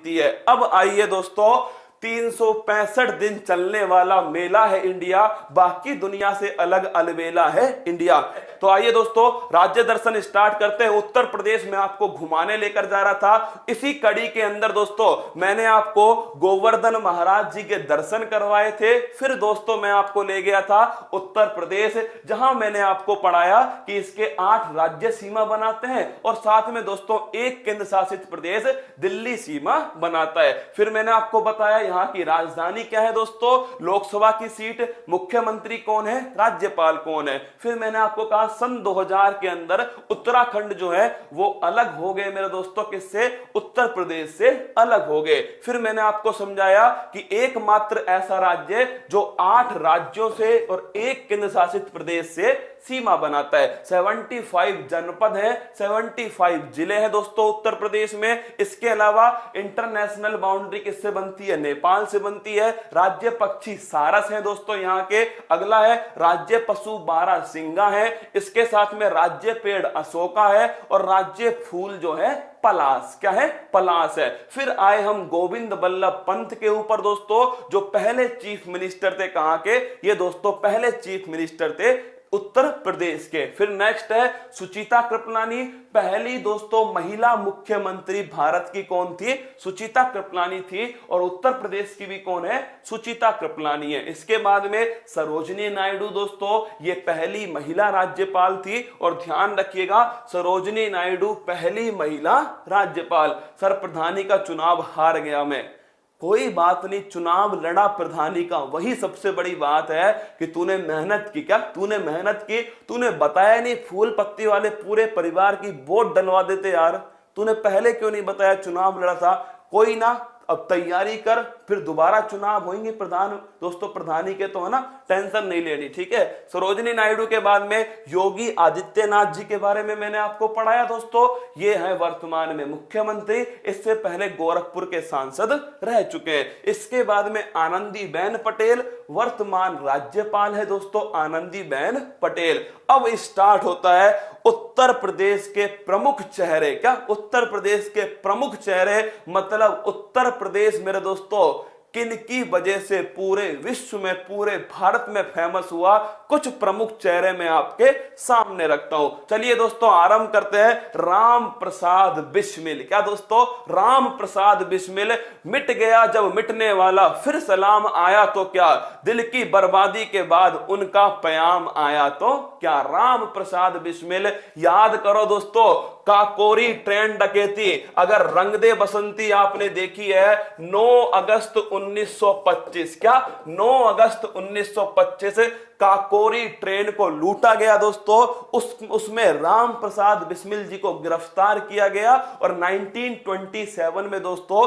जीती है। अब आइए दोस्तों, 365 दिन चलने वाला मेला है इंडिया, बाकी दुनिया से अलग अलबेला है इंडिया। तो आइए दोस्तों, राज्य दर्शन स्टार्ट करते हैं। उत्तर प्रदेश में आपको घुमाने लेकर जा रहा था। इसी कड़ी के अंदर दोस्तों मैंने आपको गोवर्धन महाराज जी के दर्शन करवाए थे। फिर दोस्तों मैं आपको ले गया था उत्तर प्रदेश, जहां मैंने आपको पढ़ाया कि इसके 8 राज्य सीमा बनाते हैं और साथ में दोस्तों एक केंद्र शासित प्रदेश दिल्ली सीमा बनाता है। फिर मैंने आपको बताया यहाँ की राजधानी क्या है दोस्तों, लोकसभा की सीट, मुख्यमंत्री कौन है, राज्यपाल कौन है। फिर मैंने आपको कहा सन 2000 के अंदर उत्तराखंड जो है वो अलग हो गए मेरे दोस्तों, किससे, उत्तर प्रदेश से अलग हो गए। फिर मैंने आपको समझाया कि एकमात्र ऐसा राज्य जो 8 राज्यों से और एक केंद्र शासित प्रदेश से सीमा बनाता है। 75 जनपद है, 75 जिले हैं दोस्तों उत्तर प्रदेश में। इसके अलावा इंटरनेशनल बाउंड्री किससे बनती है, नेपाल से बनती है। राज्य पक्षी सारस है दोस्तों यहाँ के। अगला है राज्य पशु बारहसिंगा है। इसके साथ में राज्य पेड़ अशोका है और राज्य फूल जो है पलास, क्या है, पलास है। फिर आए हम गोविंद बल्लभ पंत के ऊपर दोस्तों, जो पहले चीफ मिनिस्टर थे, कहां के, ये दोस्तों पहले चीफ मिनिस्टर थे उत्तर प्रदेश के। फिर नेक्स्ट है सुचिता कृपलानी, पहली दोस्तों महिला मुख्यमंत्री भारत की कौन थी, सुचिता कृपलानी थी। और उत्तर प्रदेश की भी कौन है, सुचिता कृपलानी है। इसके बाद में सरोजिनी नायडू दोस्तों, ये पहली महिला राज्यपाल थी। और ध्यान रखिएगा, सरोजिनी नायडू पहली महिला राज्यपाल। सर प्रधानी का चुनाव हार गया मैं, कोई बात नहीं, चुनाव लड़ा प्रधानी का, वही सबसे बड़ी बात है कि तूने मेहनत की। क्या तूने मेहनत की, तूने बताया नहीं, फूल पत्ती वाले पूरे परिवार की वोट डलवा देते यार, तूने पहले क्यों नहीं बताया, चुनाव लड़ा था। कोई ना, अब तैयारी कर, फिर दोबारा चुनाव होंगे प्रधान दोस्तों, प्रधानी के, तो है ना, टेंशन नहीं लेनी, ठीक है। सरोजिनी नायडू के बाद में योगी आदित्यनाथ जी के बारे में मैंने आपको पढ़ाया दोस्तों, ये है वर्तमान में मुख्यमंत्री, इससे पहले गोरखपुर के सांसद रह चुके हैं। इसके बाद में आनंदीबेन पटेल, वर्तमान राज्यपाल है दोस्तों आनंदीबेन पटेल। अब स्टार्ट होता है उत्तर प्रदेश के प्रमुख चेहरे, क्या, उत्तर प्रदेश के प्रमुख चेहरे, मतलब उत्तर प्रदेश मेरे दोस्तों किनकी वजह से पूरे विश्व में, पूरे भारत में फेमस हुआ, कुछ प्रमुख चेहरे मैं आपके सामने रखता हूं। चलिए दोस्तों आरंभ करते हैं। राम प्रसाद बिस्मिल, क्या दोस्तों, राम प्रसाद बिस्मिल। मिट गया जब मिटने वाला, फिर सलाम आया तो क्या, दिल की बर्बादी के बाद उनका प्याम आया तो क्या। राम प्रसाद बिस्मिल, याद करो दोस्तों, काकोरी ट्रेन डकैती, अगर रंग दे बसंती आपने देखी है, 9 अगस्त 1925, क्या, 9 अगस्त 1925 काकोरी ट्रेन को लूटा गया दोस्तों। उसमें राम प्रसाद बिस्मिल जी को गिरफ्तार किया गया और 1927 में दोस्तों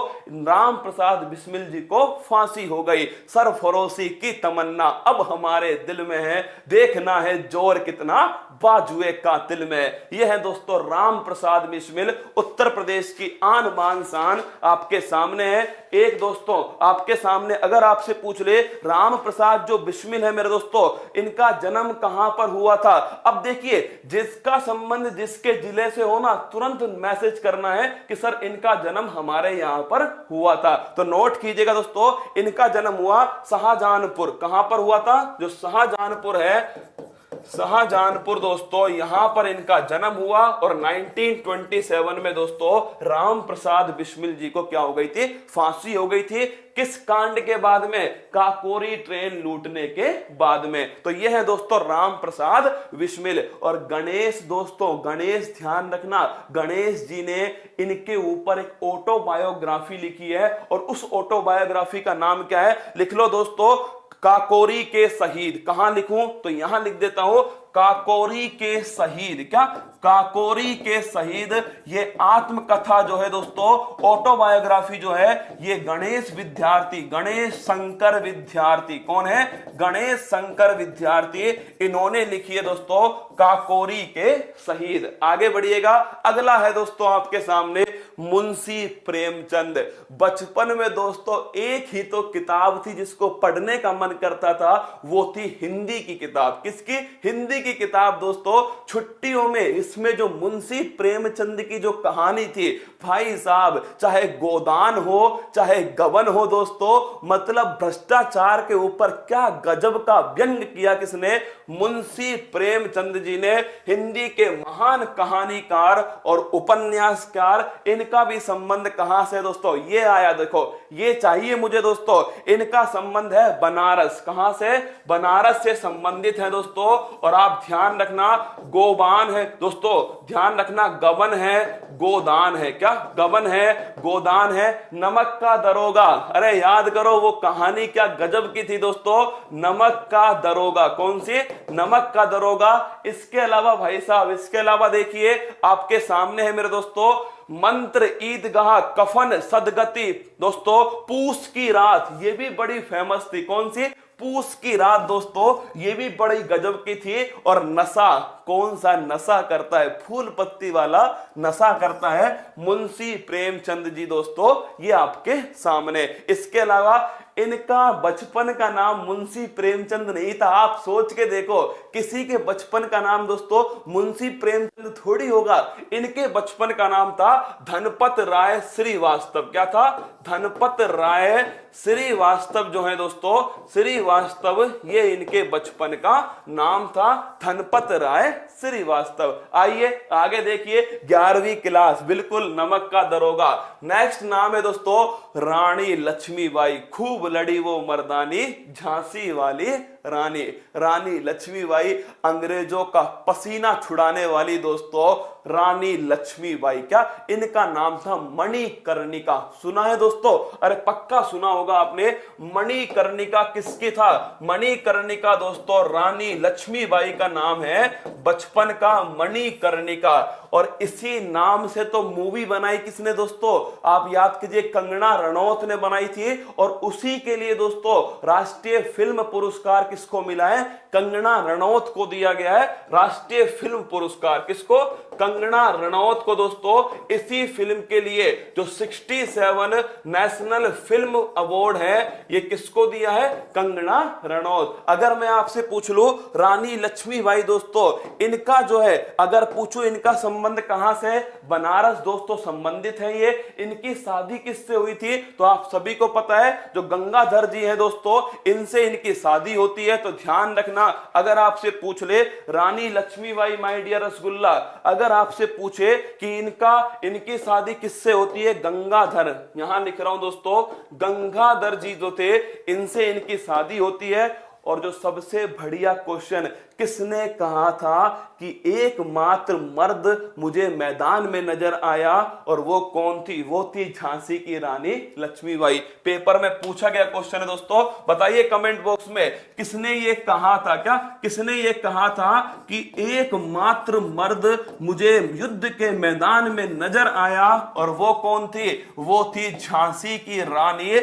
राम प्रसाद बिस्मिल जी को फांसी हो गई। सरफरोशी की तमन्ना अब हमारे दिल में है, देखना है जोर कितना बाजुए कातिल में। यह है दोस्तों राम प्रसाद बिस्मिल, उत्तर प्रदेश की आन बान शान आपके सामने है। एक दोस्तों आपके सामने अगर आपसे पूछ ले राम प्रसाद जो बिस्मिल है मेरे दोस्तों, इनका जन्म कहां पर हुआ था, अब देखिए जिसका संबंध जिसके जिले से हो ना, तुरंत मैसेज करना है कि सर इनका जन्म हमारे यहां पर हुआ था। तो नोट कीजिएगा दोस्तों, इनका जन्म हुआ शाहजहानपुर। कहां पर हुआ था, जो शाहजहानपुर है, शाहजहानपुर दोस्तों, यहां पर इनका जन्म हुआ। और 1927 में दोस्तों राम प्रसाद बिस्मिल जी को क्या हो गई थी, फांसी हो गई थी। किस कांड के बाद में, काकोरी ट्रेन लूटने के बाद में। तो यह है दोस्तों राम प्रसाद बिस्मिल। और गणेश दोस्तों, गणेश ध्यान रखना, गणेश जी ने इनके ऊपर एक ऑटोबायोग्राफी लिखी है और उस ऑटोबायोग्राफी का नाम क्या है, लिख लो दोस्तों, काकोरी के शहीद। कहां लिखूं, तो यहां लिख देता हूं, काकोरी के शहीद। क्या, काकोरी के शहीद। ये आत्मकथा जो है दोस्तों, ऑटोबायोग्राफी जो है, ये गणेश विद्यार्थी, गणेश शंकर विद्यार्थी, कौन है, गणेश शंकर विद्यार्थी, इन्होंने लिखी है दोस्तों काकोरी के शहीद। आगे बढ़िएगा, अगला है दोस्तों आपके सामने मुंशी प्रेमचंद। बचपन में दोस्तों एक ही तो किताब थी जिसको पढ़ने का मन करता था, वो थी हिंदी की किताब। किसकी, हिंदी हिस्ट्री की किताब दोस्तों, छुट्टियों में इसमें जो मुंशी प्रेमचंद की जो कहानी थी भाई साहब, चाहे गोदान हो चाहे गबन हो दोस्तों, मतलब भ्रष्टाचार के ऊपर क्या गजब का व्यंग किया किसने, मुंशी प्रेमचंद जी ने। हिंदी के महान कहानीकार और उपन्यासकार, इनका भी संबंध कहां से दोस्तों, ये आया देखो, ये चाहिए मुझे दोस्तों, इनका संबंध है बनारस। कहां से? बनारस से संबंधित है दोस्तों। और आप ध्यान रखना, गोबान है दोस्तों, ध्यान रखना, गबन है गोदान है, क्या गबन है गोदान है। नमक का दरोगा, अरे याद करो वो कहानी क्या गजब की थी दोस्तों, नमक का दरोगा। कौन सी? नमक का दरोगा। इसके अलावा भाई साहब, इसके अलावा देखिए आपके सामने है मेरे दोस्तों, मंत्र, ईदगाह, कफन, सदगति दोस्तों, पूस की रात, ये भी बड़ी फेमस थी। कौन सी? पूस की रात दोस्तों, ये भी बड़ी गजब की थी। और नशा, कौन सा नशा करता है? फूल पत्ती वाला नशा करता है मुंशी प्रेमचंद जी दोस्तों, ये आपके सामने। इसके अलावा इनका बचपन का नाम मुंशी प्रेमचंद नहीं था। आप सोच के देखो, किसी के बचपन का नाम दोस्तों मुंशी प्रेमचंद थोड़ी होगा। इनके बचपन का नाम था धनपत राय श्रीवास्तव। क्या था? धनपत राय श्रीवास्तव जो है दोस्तों, श्रीवास्तव, ये इनके बचपन का नाम था, धनपत राय श्रीवास्तव। आइए आगे देखिए, 11वीं क्लास, बिल्कुल नमक का दरोगा। नेक्स्ट नाम है दोस्तों रानी लक्ष्मीबाई। खूब लड़ी वो मर्दानी, झांसी वाली रानी। रानी लक्ष्मीबाई, अंग्रेजों का पसीना छुड़ाने वाली दोस्तों रानी लक्ष्मीबाई। क्या इनका नाम था? मणिकर्णिका। सुना है दोस्तों? अरे पक्का सुना होगा आपने। मणिकर्णिका किसकी था? मणिकर्णिका दोस्तों रानी लक्ष्मीबाई का नाम है, बचपन का मणिकर्णिका। और इसी नाम से तो मूवी बनाई किसने दोस्तों? आप याद कीजिए, कंगना रनौत ने बनाई थी। और उसी के लिए दोस्तों राष्ट्रीय फिल्म पुरस्कार किसको मिला है? कंगना रनौत को दिया गया है राष्ट्रीय फिल्म पुरस्कार। किसको? कंगना रनौत को दोस्तों। इसी फिल्म के लिए जो 67 नेशनल फिल्म अवार्ड है, ये किसको दिया है? कंगना रनौत। अगर मैं आपसे पूछ लूं, रानी लक्ष्मीबाई दोस्तों, इनका जो है, अगर पूछूं इनका संबंध कहां से? बनारस दोस्तों संबंधित है ये। इनकी शादी किससे हुई थी? तो आप सभी को पता है, जो गंगाधर जी हैं दोस्तों, इनसे इनकी शादी होती है। तो ध्यान रखना, अगर आपसे पूछ ले रानी लक्ष्मीबाई माय डियर रसगुल्ला, अगर आपसे पूछे कि इनकी शादी किससे होती है? गंगाधर, यहां लिख रहा हूं दोस्तों, गंगाधर जी जो थे, इनसे इनकी शादी होती है। और जो सबसे बढ़िया क्वेश्चन, किसने कहा था कि एकमात्र मर्द मुझे मैदान में नजर आया, और वो कौन थी? वो थी झांसी की रानी लक्ष्मीबाई। पेपर में पूछा गया क्वेश्चन है दोस्तों, बताइए कमेंट बॉक्स में, किसने ये कहा था? क्या किसने ये कहा था कि एकमात्र मर्द मुझे युद्ध के मैदान में नजर आया, और वो कौन थी? वो थी झांसी की रानी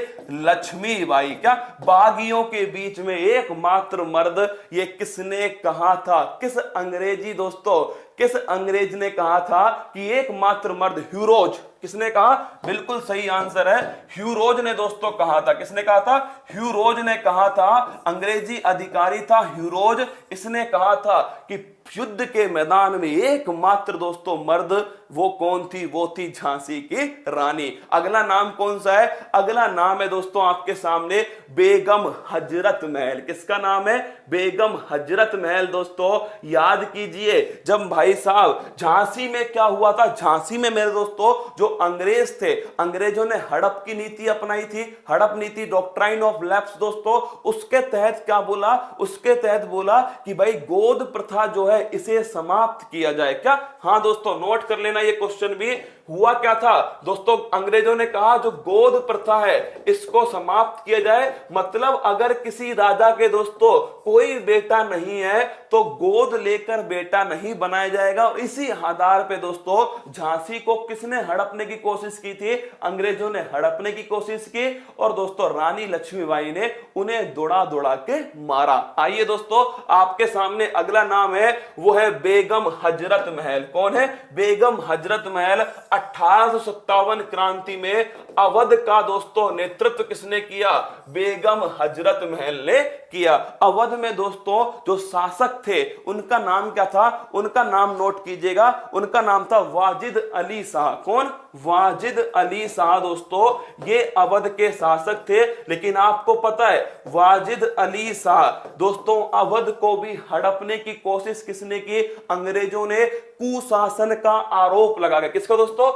लक्ष्मीबाई। क्या बागियों के बीच में एकमात्र मर्द, ये किसने कहा था? किस अंग्रेजी दोस्तों, किस अंग्रेज ने कहा था कि एकमात्र मर्द? ह्यूरोज। किसने कहा? बिल्कुल सही आंसर है, ह्यूरोज ने दोस्तों कहा था। किसने कहा था? ह्यूरोज ने कहा था। अंग्रेजी अधिकारी था ह्यूरोज, इसने कहा था कि युद्ध के मैदान में एकमात्र दोस्तों मर्द, वो कौन थी? वो थी झांसी की रानी। अगला नाम कौन सा है? अगला नाम है दोस्तों आपके सामने बेगम हजरत महल। किसका नाम है? बेगम हजरत महल दोस्तों। याद कीजिए, जब भाई साहब झांसी में क्या हुआ था? झांसी में मेरे दोस्तों जो अंग्रेज थे, अंग्रेजों ने हड़प की नीति अपनाई थी। हड़प नीति, डॉक्ट्राइन ऑफ लैप्स दोस्तों। उसके तहत क्या बोला? उसके तहत बोला कि भाई गोद प्रथा जो है इसे समाप्त किया जाए। क्या? हाँ दोस्तों, नोट कर लेना ये क्वेश्चन भी। हुआ क्या था दोस्तों? अंग्रेजों ने कहा जो गोद प्रथा है इसको समाप्त किया जाए। मतलब अगर किसी राजा के दोस्तों कोई बेटा नहीं है तो गोद लेकर बेटा नहीं बनाया जाएगा। और इसी आधार पे दोस्तों झांसी को किसने हड़पने की कोशिश की थी? अंग्रेजों ने हड़पने की कोशिश की, और दोस्तों रानी लक्ष्मीबाई ने उन्हें दौड़ा दौड़ा के मारा। आइए दोस्तों, आपके सामने अगला नाम है, वो है बेगम हजरत महल। कौन है? बेगम हजरत महल 1857 क्रांति में अवध का दोस्तों नेतृत्व किसने किया? बेगम हजरत महल ने किया। अवध में दोस्तों जो शासक थे उनका नाम क्या था? उनका नाम नोट कीजिएगा, उनका नाम था वाजिद अली शाह। कौन? वाजिद अली शाह दोस्तों, ये अवध के शासक थे। लेकिन आपको पता है वाजिद अली शाह दोस्तों अवध को भी हड़पने की कोशिश किसने की? अंग्रेजों ने कुशासन का आरोप लगा के। किसका दोस्तों?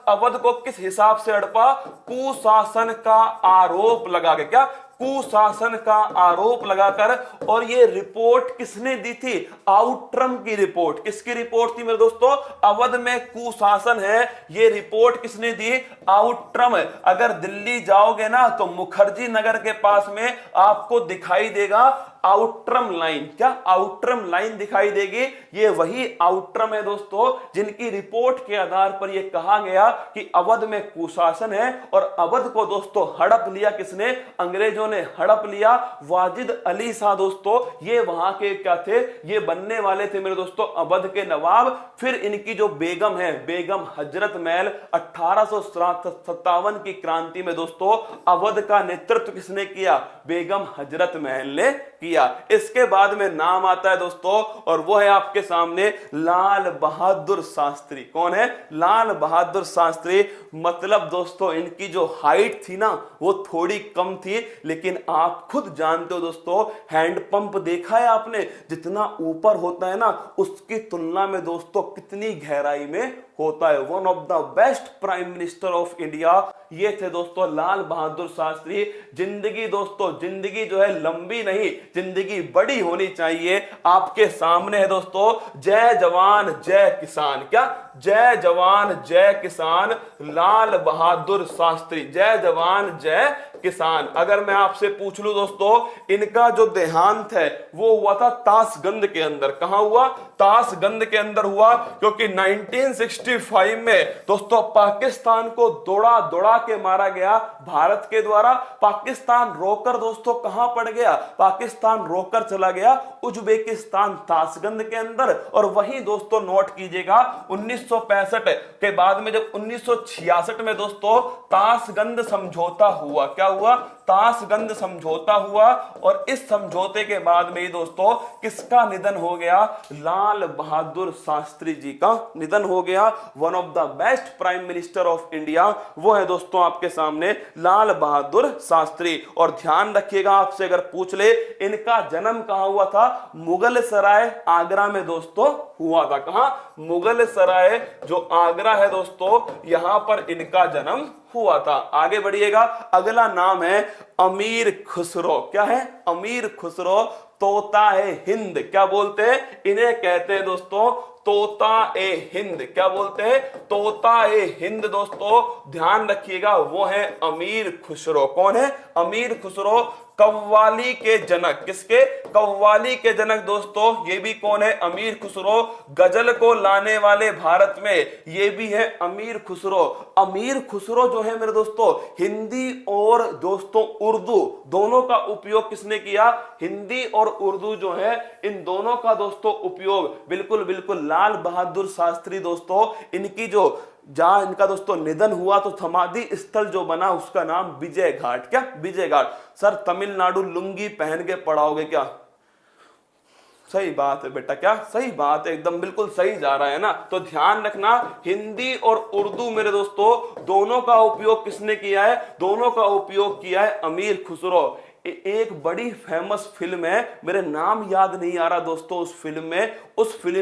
अवध को किस हिसाब से हड़पा? कुशासन का आरोप लगा के। क्या? कुशासन का आरोप लगाकर। और ये रिपोर्ट किसने दी थी? आउट्रम की रिपोर्ट। किसकी रिपोर्ट थी मेरे दोस्तों? अवध में कुशासन है, ये रिपोर्ट किसने दी? आउट्रम। अगर दिल्ली जाओगे ना तो मुखर्जी नगर के पास में आपको दिखाई देगा आउट्रम लाइन। क्या? आउट्रम लाइन दिखाई देगी। ये वही आउट्रम है दोस्तों जिनकी रिपोर्ट के आधार पर यह कहा गया कि अवध में कुशासन है। और अवध को दोस्तों हड़प लिया किसने? अंग्रेजों ने हड़प लिया। वाजिद अली शाह दोस्तों ये वहां के क्या थे? ये बनने वाले थे मेरे दोस्तों अवध के नवाब। फिर इनकी जो बेगम है बेगम हजरत महल, 1857 की क्रांति में दोस्तों अवध का नेतृत्व किसने किया? बेगम हजरत महल ने किया। इसके बाद में नाम आता है दोस्तों और वो है आपके सामने लाल बहादुर शास्त्री। कौन है? लाल बहादुर शास्त्री। मतलब दोस्तों इनकी जो हाइट थी ना वो थोड़ी कम थी, लेकिन आप खुद जानते हो दोस्तों हैंडपंप देखा है आपने? जितना ऊपर होता है ना उसकी तुलना में दोस्तों कितनी गहराई में होता है। One of the best prime minister of India ये थे दोस्तों लाल बहादुर शास्त्री। जिंदगी दोस्तों, जिंदगी जो है लंबी नहीं, जिंदगी बड़ी होनी चाहिए। आपके सामने है दोस्तों जय जवान जय किसान। क्या? जय जवान जय किसान, लाल बहादुर शास्त्री। जय जवान जय किसान। अगर मैं आपसे पूछ लूं दोस्तों इनका जो देहांत है वो हुआ था ताशगंज के अंदर। कहां हुआ? ताशगंज के अंदर हुआ, क्योंकि 1965 में दोस्तों पाकिस्तान को दौड़ा दौड़ा के मारा गया भारत के द्वारा। पाकिस्तान रोकर दोस्तों कहां पड़ गया? पाकिस्तान रोकर चला गया उज्बेकिस्तान ताशगंज के अंदर। और वहीं दोस्तों नोट कीजिएगा 1965 के बाद में जब 1966 में दोस्तों ताशगंज समझौता हुआ। क्या हुआ? ताशगंज समझौता हुआ। और इस समझौते के बाद में ही दोस्तों किसका निधन हो गया? लाल बहादुर शास्त्री जी का निधन हो गया। One of the best prime minister of India वो है दोस्तों आपके सामने लाल बहादुर शास्त्री। और ध्यान रखिएगा आपसे अगर पूछ ले इनका जन्म कहां हुआ था? मुगल सराय आगरा में दोस्तों हुआ था। कहां? मुगल सराय जो आगरा है दोस्तों यहां पर इनका जन्म हुआ था। आगे बढ़िएगा, अगला नाम है अमीर खुसरो। क्या है? अमीर खुसरो। तोता ए हिंद क्या बोलते हैं? इन्हें कहते हैं दोस्तों तोता ए हिंद। क्या बोलते हैं? तोता ए हिंद। दोस्तों ध्यान रखिएगा वो है अमीर खुसरो। कौन है? अमीर खुसरो। कव्वाली के जनक। किसके? कव्वाली के जनक दोस्तों ये भी कौन है? अमीर खुसरो। गजल को लाने वाले भारत में ये भी है अमीर खुसरो। अमीर खुसरो जो है मेरे दोस्तों हिंदी और दोस्तों उर्दू दोनों का उपयोग किसने किया? हिंदी और उर्दू जो है इन दोनों का दोस्तों उपयोग बिल्कुल बिल्कुल लाल बहादुर शास्त्री दोस्तों इनकी जो जहां इनका दोस्तों निधन हुआ तो समाधि स्थल जो बना उसका नाम विजय घाट। क्या? विजय घाट। सर तमिलनाडु लुंगी पहन के पढ़ाओगे क्या? सही बात है बेटा। क्या? सही बात है, एकदम बिल्कुल सही जा रहा है ना। तो ध्यान रखना हिंदी और उर्दू मेरे दोस्तों दोनों का उपयोग किसने किया है? दोनों का उपयोग किया है अमीर खुसरो। एक बड़ी फेमस फिल्म है, मेरे नाम याद नहीं आ रहा दोस्तों उस फिल्म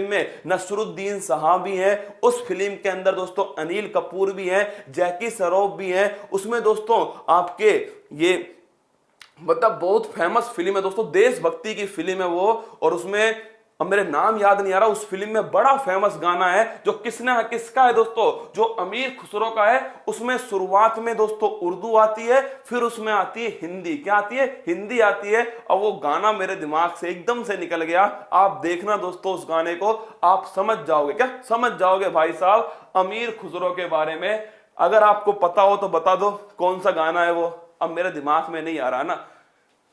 में नसरुद्दीन साहबी है। उस फिल्म के अंदर दोस्तों अनिल कपूर भी है, जैकी श्रॉफ भी है। उसमें दोस्तों आपके ये मतलब बहुत फेमस फिल्म है दोस्तों, देशभक्ति की फिल्म है वो। और उसमें अब मेरे नाम याद नहीं आ रहा, उस फिल्म में बड़ा फेमस गाना है जो किसका है दोस्तों? जो अमीर खुसरो का है। उसमें शुरुआत में दोस्तों उर्दू आती है, फिर उसमें आती है हिंदी। क्या आती है? हिंदी आती है। और वो गाना मेरे दिमाग से एकदम से निकल गया। आप देखना दोस्तों उस गाने को, आप समझ जाओगे। क्या? समझ जाओगे भाई साहब अमीर खुसरो के बारे में। अगर आपको पता हो तो बता दो कौन सा गाना है वो। अब मेरे दिमाग में नहीं आ रहा ना।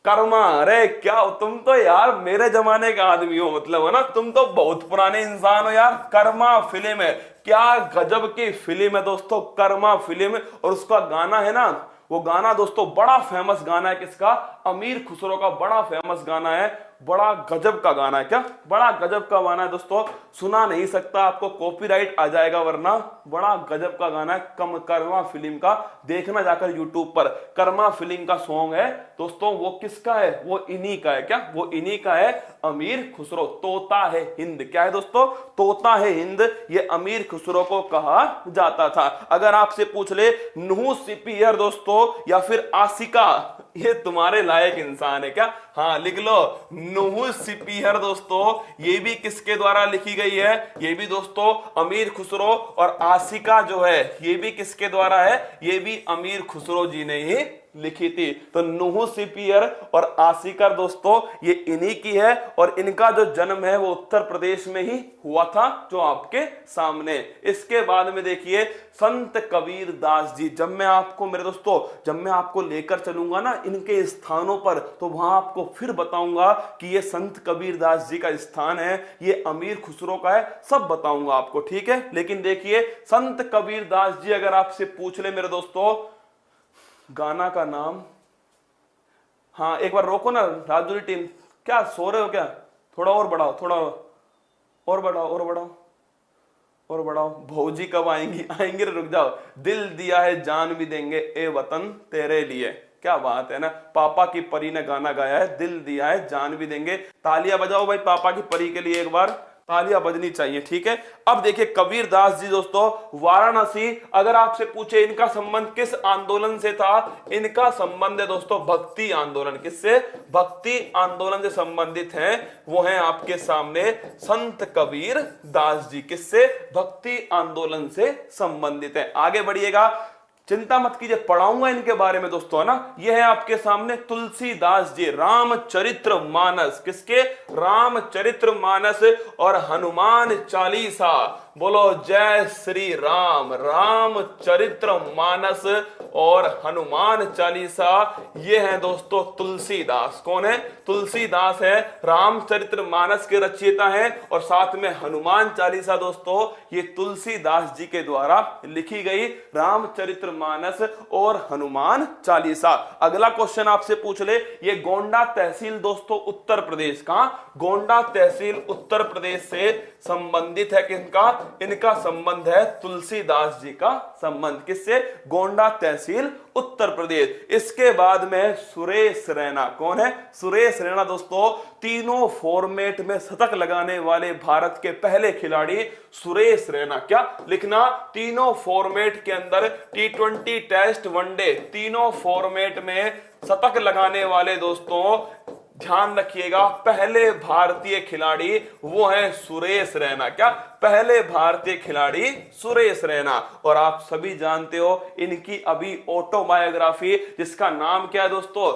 कर्मा। अरे क्या तुम तो यार मेरे जमाने का आदमी हो, मतलब है ना, तुम तो बहुत पुराने इंसान हो यार। कर्मा फिल्म है, क्या गजब की फिल्म है दोस्तों, कर्मा फिल्म। और उसका गाना है ना, वो गाना दोस्तों बड़ा फेमस गाना है। किसका? अमीर खुसरो का बड़ा फेमस गाना है। बड़ा गजब का गाना है, क्या बड़ा गजब का गाना है दोस्तों, सुना नहीं सकता, आपको कॉपीराइट आ जाएगा वरना। बड़ा गजब का गाना है कर्मा फिल्म का, देखना जाकर यूट्यूब पर। कर्मा फिल्म का सॉन्ग है दोस्तों। वो किसका है? वो इन्हीं का है। क्या वो इन्हीं का है? अमीर खुसरो। तोता है हिंद, क्या है दोस्तों? तोता है हिंद, ये अमीर खुसरो को कहा जाता था। अगर आपसे पूछ ले नूह सिपियर दोस्तों या फिर आसिका, ये तुम्हारे लायक इंसान है क्या? हाँ लिख लो, नूह सिपियर दोस्तों, ये भी किसके द्वारा लिखी गई है? ये भी दोस्तों अमीर खुसरो। और आसिका जो है ये भी किसके द्वारा है? ये भी अमीर खुसरो जी ने ही लिखी थी। तो नूह सिपियर और आसिकर दोस्तों ये इन्हीं की है। और इनका जो जन्म है वो उत्तर प्रदेश में ही हुआ था, जो आपके सामने। इसके बाद में देखिए संत कबीर दास जी। जब मैं आपको मेरे दोस्तों, जब मैं आपको लेकर चलूंगा ना इनके स्थानों पर, तो वहां आपको फिर बताऊंगा कि ये संत कबीर दास जी का स्थान है, ये अमीर खुसरो का है, सब बताऊंगा आपको, ठीक है। लेकिन देखिए संत कबीर दास जी अगर आपसे पूछ ले मेरे दोस्तों गाना का नाम, हाँ एक बार रोको ना राजूरी टीम, क्या सो रहे हो क्या? थोड़ा और बढ़ाओ, थोड़ा और बढ़ाओ, और बढ़ाओ, और बढ़ाओ। भौजी कब आएंगी? आएंगे, रुक जाओ। दिल दिया है जान भी देंगे ए वतन तेरे लिए। क्या बात है ना, पापा की परी ने गाना गाया है, दिल दिया है जान भी देंगे। तालियां बजाओ भाई पापा की परी के लिए, एक बार तालियां बजनी चाहिए, ठीक है। अब देखिए कबीर दास जी दोस्तों वाराणसी, अगर आपसे पूछे इनका संबंध किस आंदोलन से था? इनका संबंध है दोस्तों भक्ति आंदोलन। किससे? भक्ति आंदोलन से संबंधित हैं। वो हैं आपके सामने संत कबीर दास जी। किससे? भक्ति आंदोलन से संबंधित है। आगे बढ़िएगा, चिंता मत कीजिए, पढ़ाऊंगा इनके बारे में दोस्तों, है ना। यह है आपके सामने तुलसीदास जी। रामचरित्र मानस, किसके? रामचरित्र मानस और हनुमान चालीसा। बोलो जय श्री राम। रामचरित्र मानस और हनुमान चालीसा, ये है दोस्तों तुलसीदास। कौन है? तुलसीदास है, रामचरित्र मानस के रचयिता हैं। और साथ में हनुमान चालीसा दोस्तों ये तुलसीदास जी के द्वारा लिखी गई रामचरित्र मानस और हनुमान चालीसा। अगला क्वेश्चन आपसे पूछ ले, ये गोंडा तहसील दोस्तों उत्तर प्रदेश का, गोंडा तहसील उत्तर प्रदेश से संबंधित है। किनका? इनका संबंध है तुलसीदास जी का संबंध। किससे? गोंडा तहसील उत्तर प्रदेश। इसके बाद में सुरेश रैना। कौन है? सुरेश रैना दोस्तों तीनों फॉर्मेट में शतक लगाने वाले भारत के पहले खिलाड़ी सुरेश रैना। क्या लिखना? तीनों फॉर्मेट के अंदर T20 टेस्ट वनडे तीनों फॉर्मेट में शतक लगाने वाले दोस्तों ध्यान रखिएगा पहले भारतीय खिलाड़ी वो है सुरेश रैना। क्या? पहले भारतीय खिलाड़ी सुरेश रैना। और आप सभी जानते हो इनकी अभी ऑटोबायोग्राफी, जिसका नाम क्या है दोस्तों?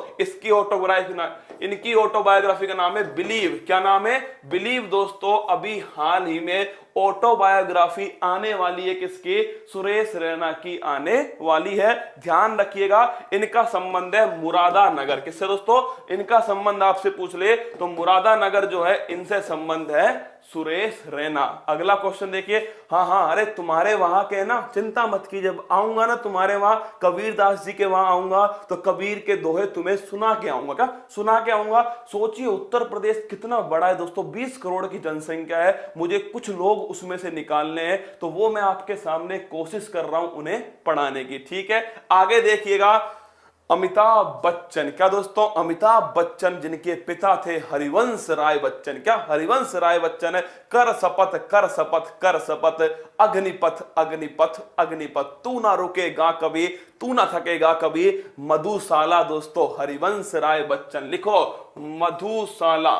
इनकी ऑटोबायोग्राफी का नाम है बिलीव। क्या नाम है? बिलीव दोस्तों अभी हाल ही में ऑटोबायोग्राफी आने वाली है। किसकी? सुरेश रैना की आने वाली है। ध्यान रखिएगा इनका संबंध है मुरादानगर। किससे दोस्तों? इनका संबंध आपसे पूछ ले तो मुरादानगर जो है इनसे संबंध है सुरेश रैना। अगला क्वेश्चन देखिए। हाँ, अरे तुम्हारे वहां के ना, चिंता मत कीजिए, जब आऊंगा ना तुम्हारे वहां कबीर दास जी के वहां आऊंगा तो कबीर के दोहे तुम्हें सुना के आऊंगा। क्या सुना के आऊंगा? सोचिए उत्तर प्रदेश कितना बड़ा है दोस्तों, 20 करोड़ की जनसंख्या है। मुझे कुछ लोग उसमें से निकालने हैं, तो वो मैं आपके सामने कोशिश कर रहा हूं उन्हें पढ़ाने की, ठीक है। आगे देखिएगा अमिताभ बच्चन। क्या दोस्तों? अमिताभ बच्चन जिनके पिता थे हरिवंश राय बच्चन। क्या? हरिवंश राय बच्चन है। कर शपथ कर शपथ कर शपथ, अग्निपथ अग्निपथ अग्निपथ, तू ना रुकेगा कभी तू ना थकेगा कभी, मधुशाला दोस्तों हरिवंश राय बच्चन। लिखो मधुशाला।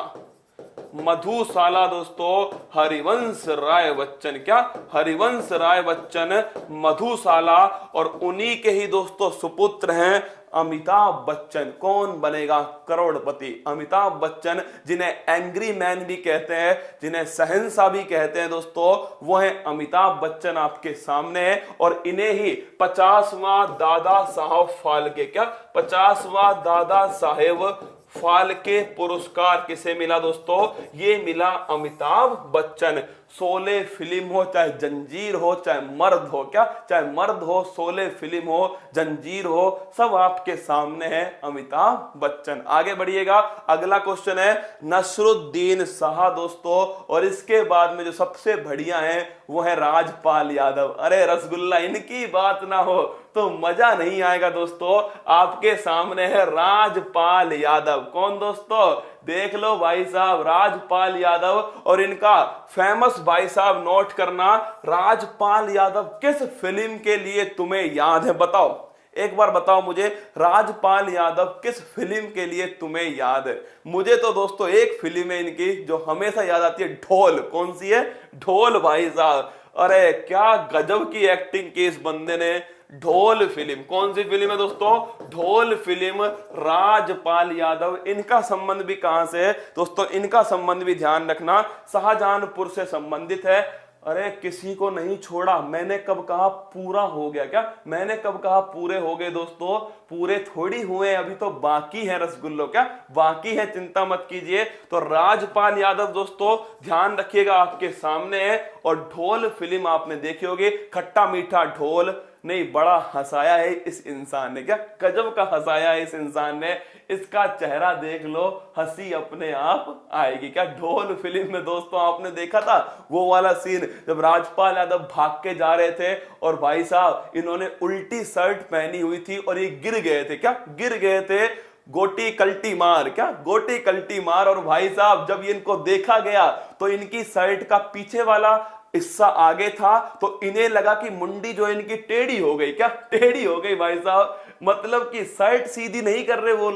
मधुशाला दोस्तों हरिवंश राय बच्चन। क्या? हरिवंश राय बच्चन मधुशाला। और उन्हीं के ही दोस्तों सुपुत्र हैं अमिताभ बच्चन। कौन बनेगा करोड़पति? अमिताभ बच्चन, जिन्हें एंग्री मैन भी कहते हैं, जिन्हें शहंशाह भी कहते हैं दोस्तों, वो है अमिताभ बच्चन आपके सामने है। और इन्हें ही 50वां दादा साहब फाल्के, क्या 50वां दादा साहेब फाल्के पुरस्कार किसे मिला दोस्तों? ये मिला अमिताभ बच्चन। शोले फिल्म हो, चाहे जंजीर हो, चाहे मर्द हो, क्या चाहे मर्द हो, शोले फिल्म हो, जंजीर हो, सब आपके सामने है अमिताभ बच्चन। आगे बढ़िएगा, अगला क्वेश्चन है नसरुद्दीन शाह दोस्तों, और इसके बाद में जो सबसे बढ़िया है वो है राजपाल यादव। अरे रसगुल्ला, इनकी बात ना हो तो मजा नहीं आएगा दोस्तों। आपके सामने है राजपाल यादव। कौन दोस्तों? देख लो भाई साहब, राजपाल यादव। और इनका फेमस भाई साहब नोट करना, राजपाल यादव किस फिल्म के लिए तुम्हें याद है? बताओ, एक बार बताओ मुझे, राजपाल यादव किस फिल्म के लिए तुम्हें याद है? मुझे तो दोस्तों एक फिल्म है इनकी जो हमेशा याद आती है, ढोल। कौन सी है? ढोल भाई साहब। अरे क्या गजब की एक्टिंग की इस बंदे ने। ढोल फिल्म, कौन सी फिल्म है दोस्तों? ढोल फिल्म। राजपाल यादव, इनका संबंध भी कहां से है दोस्तों? इनका संबंध भी ध्यान रखना, शाहजहानपुर से संबंधित है। अरे किसी को नहीं छोड़ा। मैंने कब कहा पूरा हो गया? क्या मैंने कब कहा पूरे हो गए दोस्तों? पूरे थोड़ी हुए, अभी तो बाकी है रसगुल्लो। क्या बाकी है? चिंता मत कीजिए। तो राजपाल यादव दोस्तों ध्यान रखिएगा, आपके सामने है। और ढोल फिल्म आपने देखी होगी, खट्टा मीठा ढोल। नहीं, बड़ा हंसाया है इस इंसान ने। क्या गजब का हंसाया है इस इंसान ने। इसका चेहरा देख लो, हंसी अपने आप आएगी। क्या ढोल फिल्म में दोस्तों आपने देखा था वो वाला सीन जब राजपाल यादव भाग के जा रहे थे और भाई साहब इन्होंने उल्टी शर्ट पहनी हुई थी और ये गिर गए थे। क्या गिर गए थे? गोटी कल्टी मार। क्या गोटी कल्टी मार। और भाई साहब जब इनको देखा गया तो इनकी शर्ट का पीछे वाला हिस्सा आगे था, तो इन्हें लगा कि मुंडी जो इनकी टेढ़ी हो गई। क्या टेढ़ी हो गई भाई साहब? मतलब कि शर्ट सीधी नहीं कर रहे वो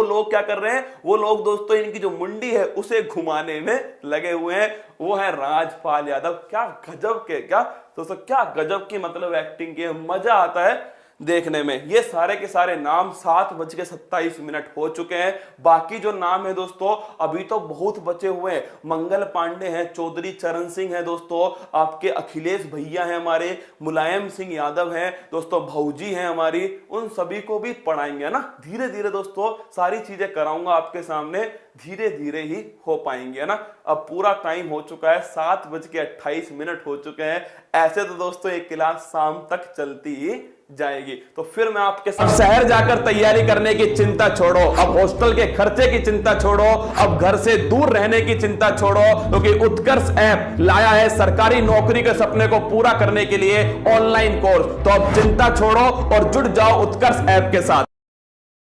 लोग क्या कर रहे हैं? वो लोग दोस्तों इनकी जो मुंडी है उसे घुमाने में लगे हुए हैं। वो है राजपाल यादव। क्या गजब के, क्या दोस्तों क्या गजब की मतलब एक्टिंग की है। मजा आता है देखने में। ये सारे के सारे नाम 7:27 हो चुके हैं। बाकी जो नाम है दोस्तों अभी तो बहुत बचे हुए हैं। मंगल पांडे हैं, चौधरी चरण सिंह है दोस्तों, आपके अखिलेश भैया हैं हमारे, मुलायम सिंह यादव हैं दोस्तों, भौजी हैं हमारी। उन सभी को भी पढ़ाएंगे ना धीरे धीरे दोस्तों। सारी चीजें कराऊंगा आपके सामने, धीरे धीरे ही हो पाएंगे ना। अब पूरा टाइम हो चुका है, 7:28 हो चुके हैं। ऐसे तो दोस्तों एक क्लास शाम तक चलती ही जाएगी। तो फिर मैं आपके साथ शहर जाकर तैयारी करने की चिंता छोड़ो, अब हॉस्टल के खर्चे की चिंता छोड़ो, अब घर से दूर रहने की चिंता छोड़ो, क्योंकि उत्कर्ष ऐप लाया है सरकारी नौकरी के सपने को पूरा करने के लिए ऑनलाइन कोर्स। तो अब चिंता छोड़ो और जुड़ जाओ उत्कर्ष ऐप के साथ।